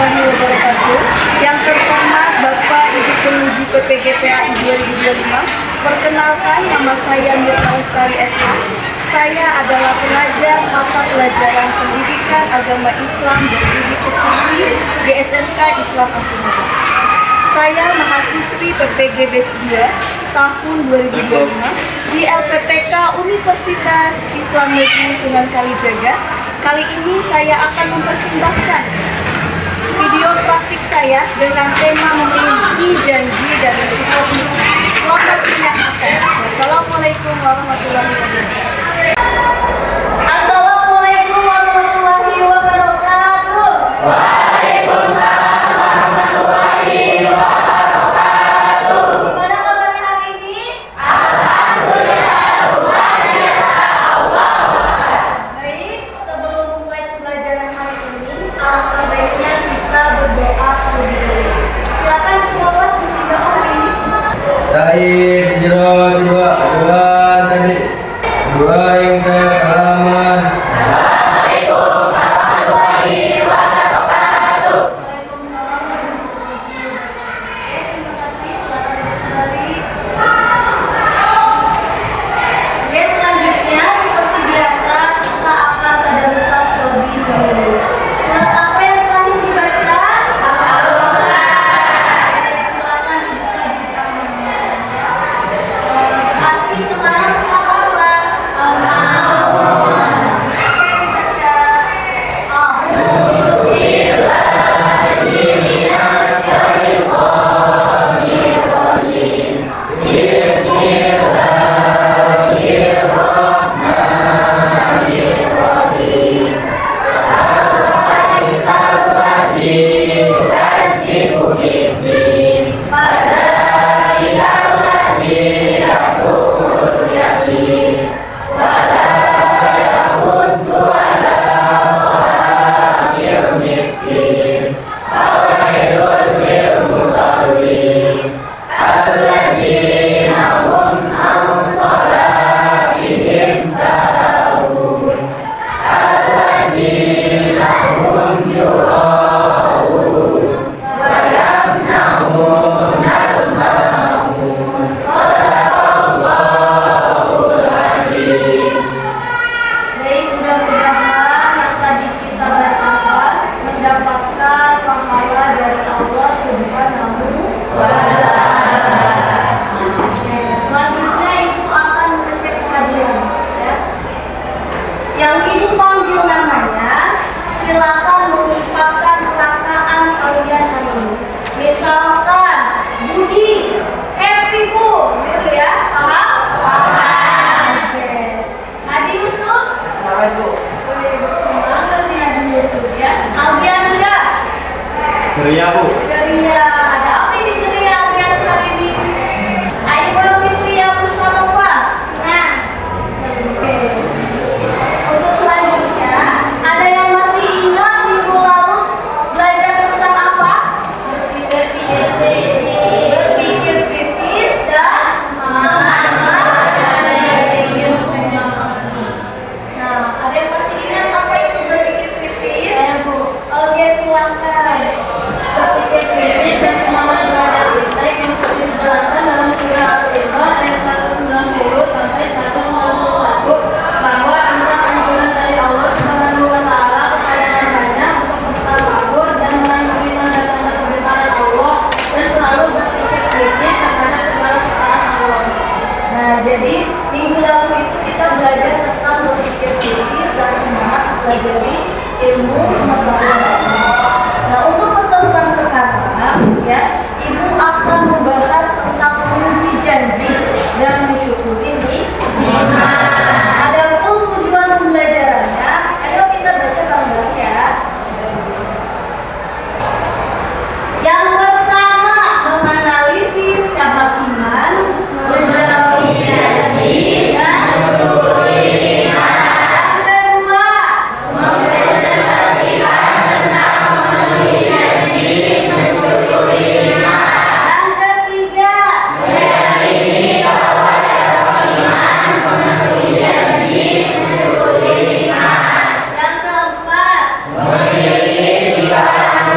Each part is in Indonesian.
warahmatullahi wabarakatuh. Yang terhormat Bapak Ibu Penguji PPGPAI 2025, perkenalkan nama saya Mirna Lestari SH. Saya adalah pelajar mata pelajaran pendidikan agama Islam dan Budi Pekerti di SMK Islam Asumada. Saya mahasiswi PPGB 2 tahun 2025 di LPPK Universitas Islam Negeri Sunan Kalijaga. Kali ini saya akan mempersembahkan video praktik saya dengan tema memiliki janji dan bersifat untuk selamat menyaksikan. Wassalamualaikum warahmatullahi wabarakatuh. Assalamualaikum warahmatullahi wabarakatuh. Waalaikumsalam warahmatullahi wabarakatuh. Gimana kabarnya hari ini? Alhamdulillah, luar biasa. Baik, sebelum mulai pembelajaran hari ini, alangkah baiknya kita berdoa terlebih dahulu. Silakan ketua kelas berdoa hari ini. Sa'id dua tadi dua yang tes halaman. Assalamualaikum warahmatullahi wabarakatuh. Waalaikumsalam warahmatullahi wabarakatuh. Terima kasih, selamat kembali. Oke, selanjutnya seperti biasa kita akan tadarusan terlebih dahulu. Surat apa yang terakhir dibaca? Silakan dibuka di tangan. Hati sekarang siapa apa? Oke, dibaca. Baik, mudah-mudahan yang tadi kita bacakan mendapatkan pahala dari Allah Subhanahu wa Ta'ala. Selanjutnya itu akan mengecek kehadiran, ya. Yang ibu panggil namanya, silakan mengungkapkan perasaan kalian hari ini. Misalkan Budi, happy Bu, gitu ya, paham? Oke. Adi Yusuf, boleh bersemangat nih Adi Yusuf ya. Aldiansyah, Ceria Bu. ceria. Ada apa ini ceria Aldiansyah hari ini? Aisyah Fitria Musyarofa. Senang. Oke. Untuk selanjutnya, ada yang masih ingat minggu lalu belajar tentang apa? Berpikir kritis dan semangat. Nah, ada yang masih ingat apa itu berpikir kritis? Oke, silakan. Berpikir kritis dan semangat belajar kita yang seperti dijelaskan dalam surah Al-Imran ayat 190 sampai 191 bahwa tentang anjuran dari Allah Subhanahu wa Ta'ala kepada hambanya untuk bertakabur dan mengakui tanda-tanda kebesaran Allah dan selalu berpikir kritis terhadap segala ciptaan Allah. Nah, jadi minggu lalu itu kita belajar tentang berpikir kritis dan semangat mempelajari ilmu pengetahuan agama. Nah,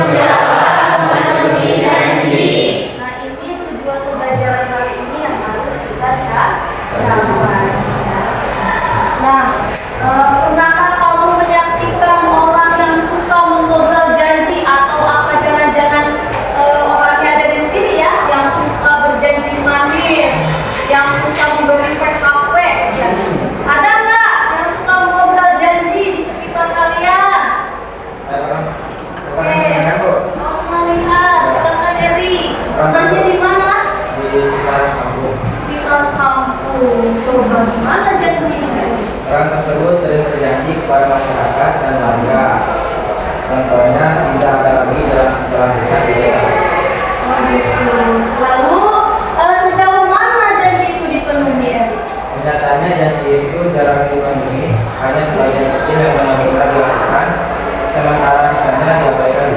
dalam memenuhi janji. Nah, ini tujuan pembelajaran kali ini yang harus kita capai. Nah, pernahkah kamu menyaksikan orang yang suka mengobrol janji, atau apa jangan-jangan orangnya ada di sini ya, yang suka berjanji manis, yang suka memberi PHP? Ya. Ada nggak yang suka mengobrol janji di sekitar kalian? Oke, mau melihat, silakan Eri. Rumahnya di mana? Di sekitar kampung. Sekitar kampung. Coba gimana janjinya? Orang tersebut sering berjanji kepada masyarakat dan warga. Contohnya, tidak ada lagi jalan desa di desa. Oh gitu. Lalu sejauh mana janji itu dipenuhi, Eri? Kenyataannya janji itu jarang dipenuhi, hanya sebagian kecil yang benar-benar dilakukan, sementara sisanya diabaikan.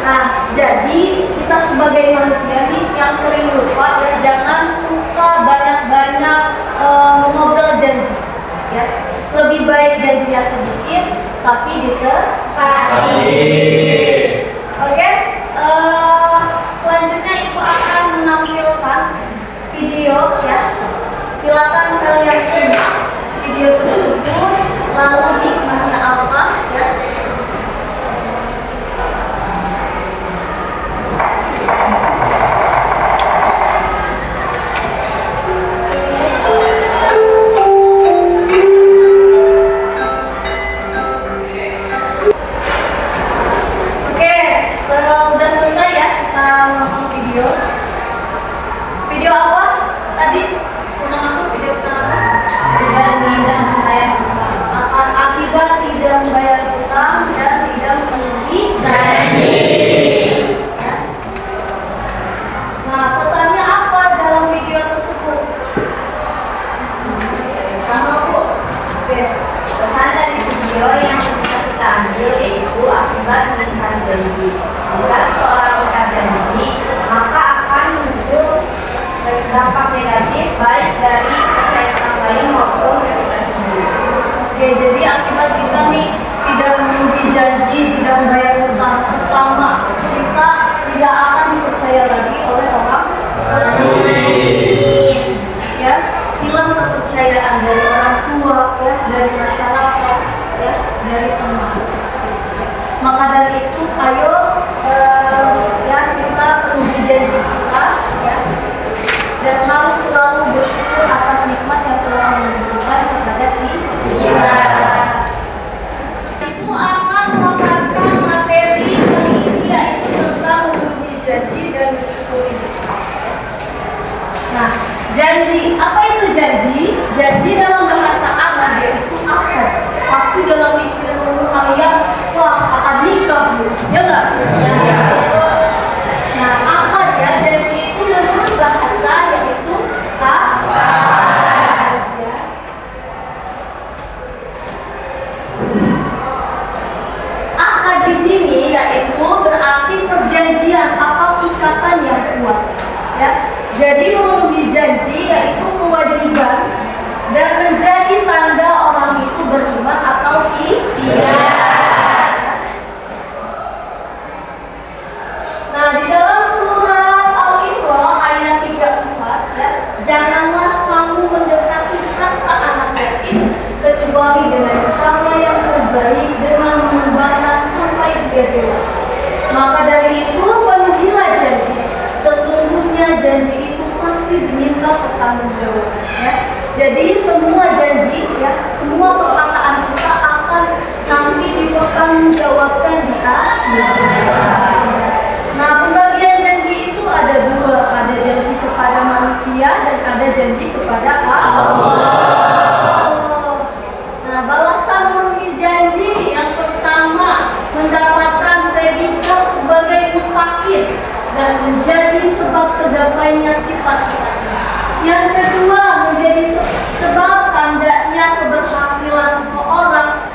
Nah, jadi kita sebagai manusia nih yang sering lupa ya, jangan suka banyak-banyak mengobrol janji. Ya, lebih baik janjinya sedikit tapi ditepati. Oke, selanjutnya Ibu akan menampilkan video ya. Silakan kalian simak video tersebut, lalu hikmahnya apa ya. Oke, udah selesai ya kita nonton video. Video apa tadi? Tentang apa? Video tentang apa? Akibat tidak membayar hutang. Akibat tidak membayar hutang dan tidak memenuhi janji. Ya. Nah, pesannya apa dalam video tersebut? Sama Bu. Oke. Pesan dari video yang bisa kita ambil yaitu akibat mengingkari janji. Jika seseorang ingkar janji, maka akan muncul dampak negatif baik dari percaya orang lain maupun kita sendiri. Oke, jadi akibat kita nih tidak memenuhi janji, tidak membayar hutang, pertama kita tidak akan dipercaya lagi oleh orang lain. Ya, hilang kepercayaan dari orang tua, ya, dari masyarakat, ya, dari teman. Maka dari itu, ayo ya kita penuhi janji kita, ya, dan harus selalu bersyukur atas nikmat yang telah diberikan kepada kita. Itu akan memaparkan materi kali ini, yaitu tentang memenuhi janji dan mensyukuri. Nah, janji, apa itu janji? Janji dalam bahasa Arab yaitu akad. Pasti dalam pikiran kalian, wah akad nikah, ya nggak? Ya. Nah, akad ya, janji itu menurut bahasa yaitu akad. Ya. Akad di sini yaitu berarti perjanjian atau ikatan yang kuat. Ya. Jadi memenuhi janji yaitu kewajiban dan menjadi tanda orang itu beriman atau tidak. Nah, di dalam surat Al-Isra ayat 34 ya, janganlah kamu mendekati harta anak yatim kecuali dengan cara yang terbaik, dengan membalas sampai dia dewasa. Maka dari itu penuhilah janji. Sesungguhnya janji itu pasti diminta pertanggungjawab. Ya. Jadi semua janji, ya, semua perkataan kita akan nanti dipertanggungjawabkan di akhirat. Nah, pembagian janji itu ada dua, ada janji kepada manusia dan ada janji kepada Allah. Nah, balasan memenuhi janji yang pertama mendapatkan predikat sebagai mutakin dan menjadi sebab terdapainya sifat kita. Yang kedua menjadi sebab tandanya keberhasilan seseorang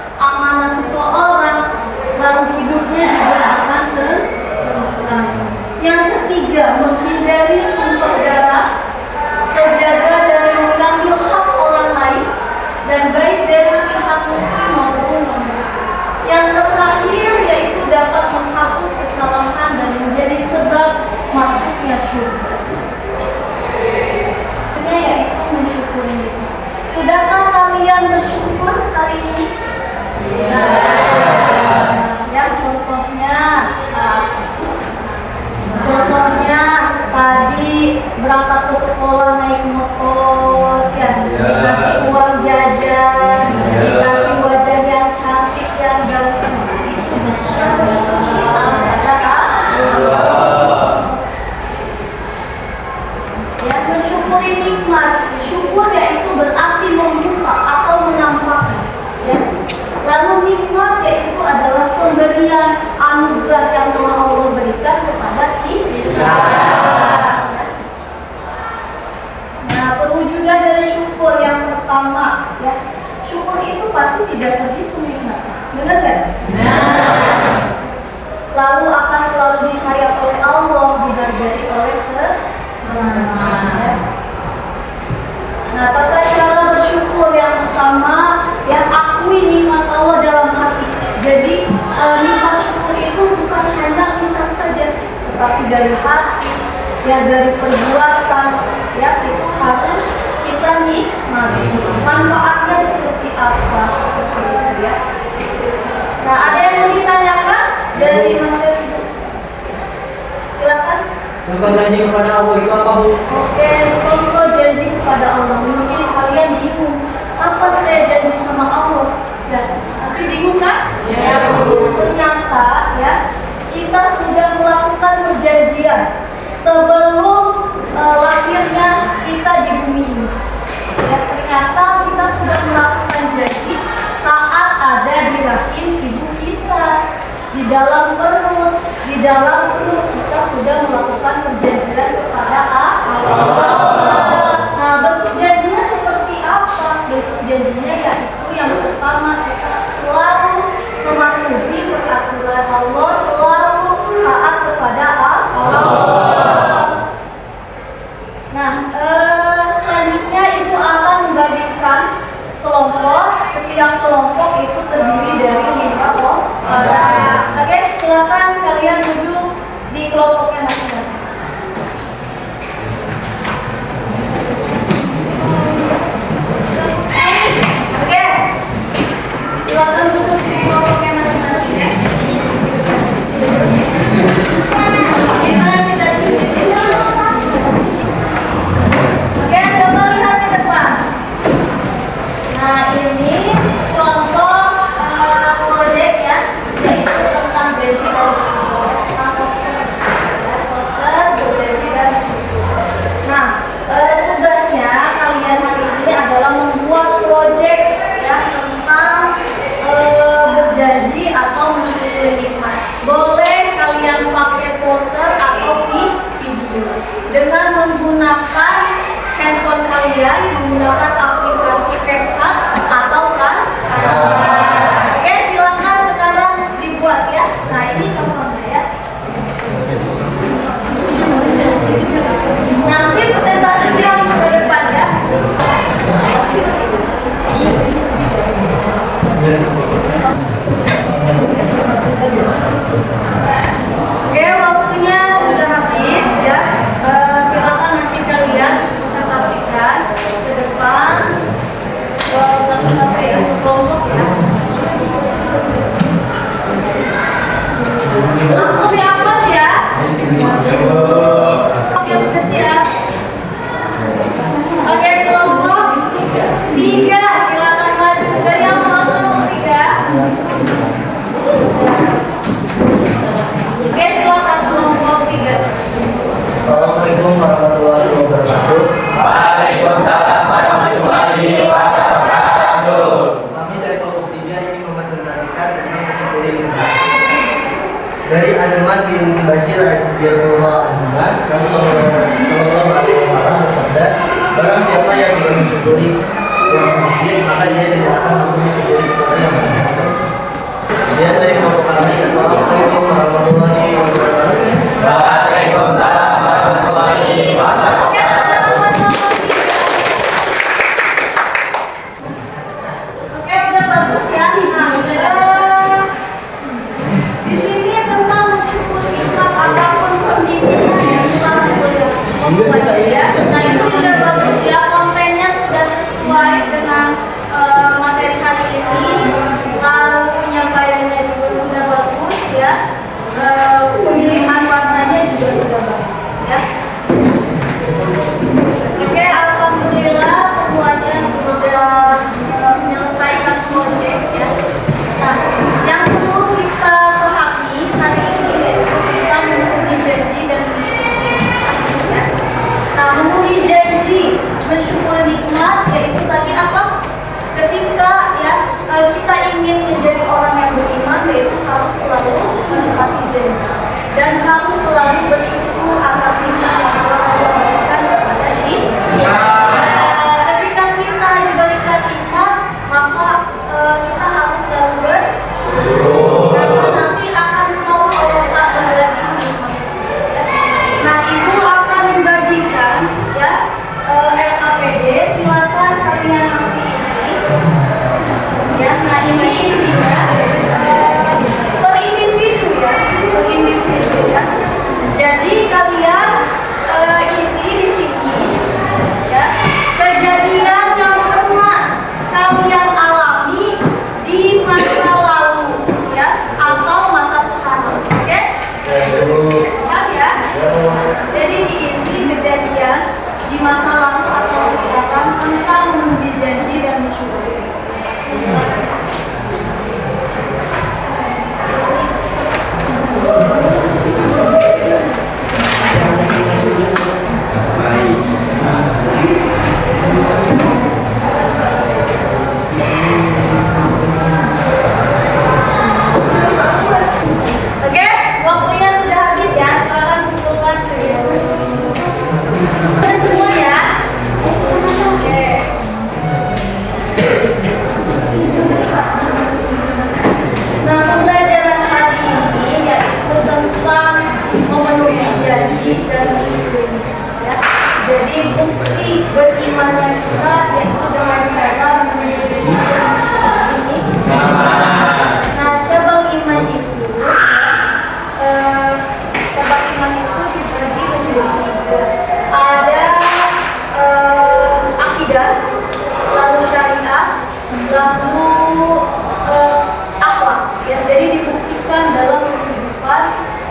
pemberian anugerah yang telah Allah berikan kepada kita. Nah, perwujudan dari syukur yang pertama, ya, syukur itu pasti tidak terhitung nikmatnya, benar kan? Lalu akan selalu disayang oleh Allah, dihargai oleh kebenaran. Ya. Nah, tata cara bersyukur yang pertama, yang akui nikmat Allah dalam hati. Jadi nikmat syukur itu bukan hanya lisan saja, tetapi dari hati, ya, dari perbuatan, ya, itu harus kita nikmati. Manfaatnya seperti apa? Seperti itu, ya. Nah, ada yang mau ditanyakan dari materi? Silakan. Contoh janji kepada Allah itu apa, Bu? Oke, contoh janji kepada Allah. Mungkin kalian bingung, apa saya janji sama Allah? Ya, pasti bingung kan? Ya. Ternyata, ya, kita sudah melakukan perjanjian sebelum lahirnya kita di bumi ini. Ya, ternyata kita sudah melakukan janji saat ada di rahim ibu kita, di dalam perut, kita sudah melakukan perjanjian kepada Allah. Nah, bentuk janjinya seperti apa? Bentuk janjinya yaitu yang pertama, kita selalu mematuhi peraturan Allah, selalu taat kepada Allah. Nah, selanjutnya Ibu akan membagikan kelompok. Setiap kelompok itu terdiri dari 5 orang. Oke, silakan kalian duduk di kelompoknya masing-masing. Oke, silakan duduk di kelompoknya masing-masing, ya. Gimana kita disini? Oke, coba lihat ke depan. Nah, ini contoh proyek, ya, yaitu tentang janji dan syukur, tentang poster, ya, poster berjanji dan syukur. Nah, tugasnya kalian hari ini adalah membuat proyek, ya, tentang berjanji atau mensyukuri nikmat. Boleh kalian pakai poster atau video dengan menggunakan handphone kalian, menggunakan aplikasi CapCut atau kan. Oke, silakan sekarang dibuat, ya. Nah, ini contohnya, ya. Nanti presentasinya ke depan, ya. Oke, waktunya sudah habis, ya. Silakan nanti kalian presentasikan ke depan satu-satu, ya, kelompok, ya. Langsung dihafal, ya. Oke, sudah siap. Oke, kelompok 3, silakan maju. Dari yang mau kelompok 3. Oke, silakan kelompok 3. Assalamualaikum warahmatullahi wabarakatuh. Waalaikumsalam warahmatullahi wabarakatuh. Kami dari kelompok 3 ingin mempresentasikan tentang mensyukuri nikmat. Dari An-Nu'man bin Bashir radhiyallahu anhu, Nabi sallallahu alaihi wasallam bersabda, barang siapa yang tidak mensyukuri yang sedikit, maka dia tidak akan mampu mensyukuri sesuatu yang banyak. Kemudian dari kelompok kami, Assalamualaikum warahmatullahi wabarakatuh. Waalaikumsalam warahmatullahi wabarakatuh. Oke, udah bagus, ya. Di sini tentang mensyukuri nikmat apapun kondisinya, ya, ya. Nah, itu sudah bagus, ya. Kontennya sudah sesuai dengan materi hari ini. Lalu penyampaiannya juga sudah bagus, ya. Pemilihan warnanya juga sudah bagus, ya. Oke, alhamdulillah semuanya sudah menyelesaikan proyek, ya. Nah, yang perlu kita pahami hari ini yaitu kita memenuhi janji dan mensyukuri nikmat, ya. Nah, memenuhi janji mensyukuri nikmat yaitu tadi apa? Ketika, ya, kita ingin menjadi orang yang beriman, yaitu harus selalu dan harus selalu bersyukur atas nikmat yang Allah berikan kepada kita. Ketika kita diberikan nikmat, maka kita harus selalu bersyukur, karena nanti akan tahu Allah tak berbagi nikmat tersebut. Nah, ibu akan membagikan ya LKPD. Silakan kalian nanti isi. Ya, nah ini isinya per individu ya. Jadi kalian isi di sini ya kejadian yang pernah kalian alami di masa lalu ya atau masa sekarang. Oke? Paham ya? Jadi diisi kejadian di masa lalu atau sekarang tentang memenuhi janji dan mensyukuri. Oke, waktunya sudah habis ya. Sekarang kumpulkan semua ya. Oke. Nah, pembelajaran hari ini yaitu tentang memenuhi janji dan mensyukuri. Ya. Jadi bukti berimannya kita yaitu dengan cara memenuhi janji dan mensyukuri. Nah, cabang iman itu dibagi menjadi 3. Ada akidah, lalu syariah, lalu akhlak. Ya, jadi dibuktikan dalam kehidupan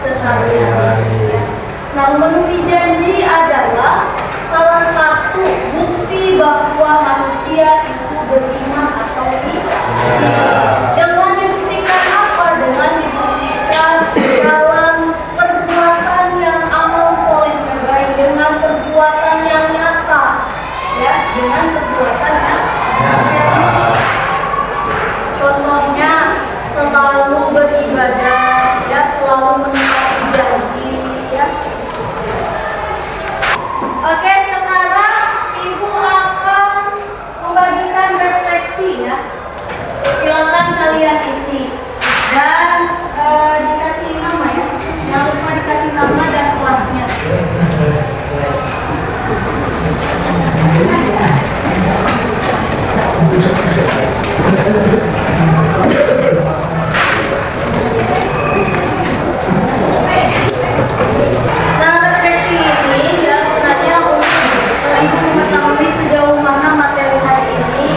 sehari-hari. Nah, memenuhi janji adalah salah satu bukti bahwa manusia itu beriman atau tidak. Dengan dibuktikan apa? Dengan dibuktikan dalam perbuatan yang amal soleh yang baik, dengan perbuatan yang nyata, ya, dengan perbuatan yang nyata. Contohnya selalu beribadah, ya, selalu menepati janji, ya. Oke, sekarang ibu akan membagikan refleksi ya. Silakan kalian isi dan dikasih nama ya. Jangan lupa dikasih nama dan kelasnya. Nah, refleksi ini ya sebenarnya untuk ibu mengetahui sejauh mana materi hari ini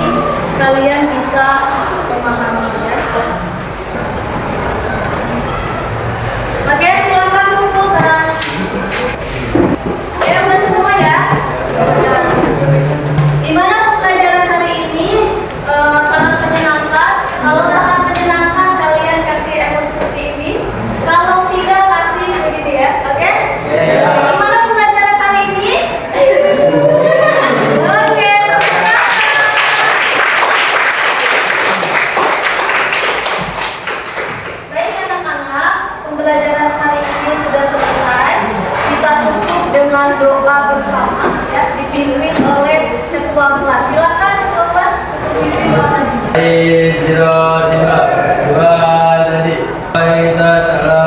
kalian bisa memahami ya. Oke, silakan kumpulkan. Ya, udah semua ya. Nah, gimana pembelajaran hari ini? Sangat menyenangkan. Kalau sangat menyenangkan, kalian kasih emoji seperti ini. Kalau tidak, kasih begini ya. Oke? Gimana pembelajaran hari ini? Oke, teman-teman. Baik anak-anak, pembelajaran hari ini sudah selesai. Kita tutup dengan doa bersama ya, dipimpin oleh ketua kelas. Silakan ketua kelas dipimpin oleh. Zero, 2 tadi. Kita salah.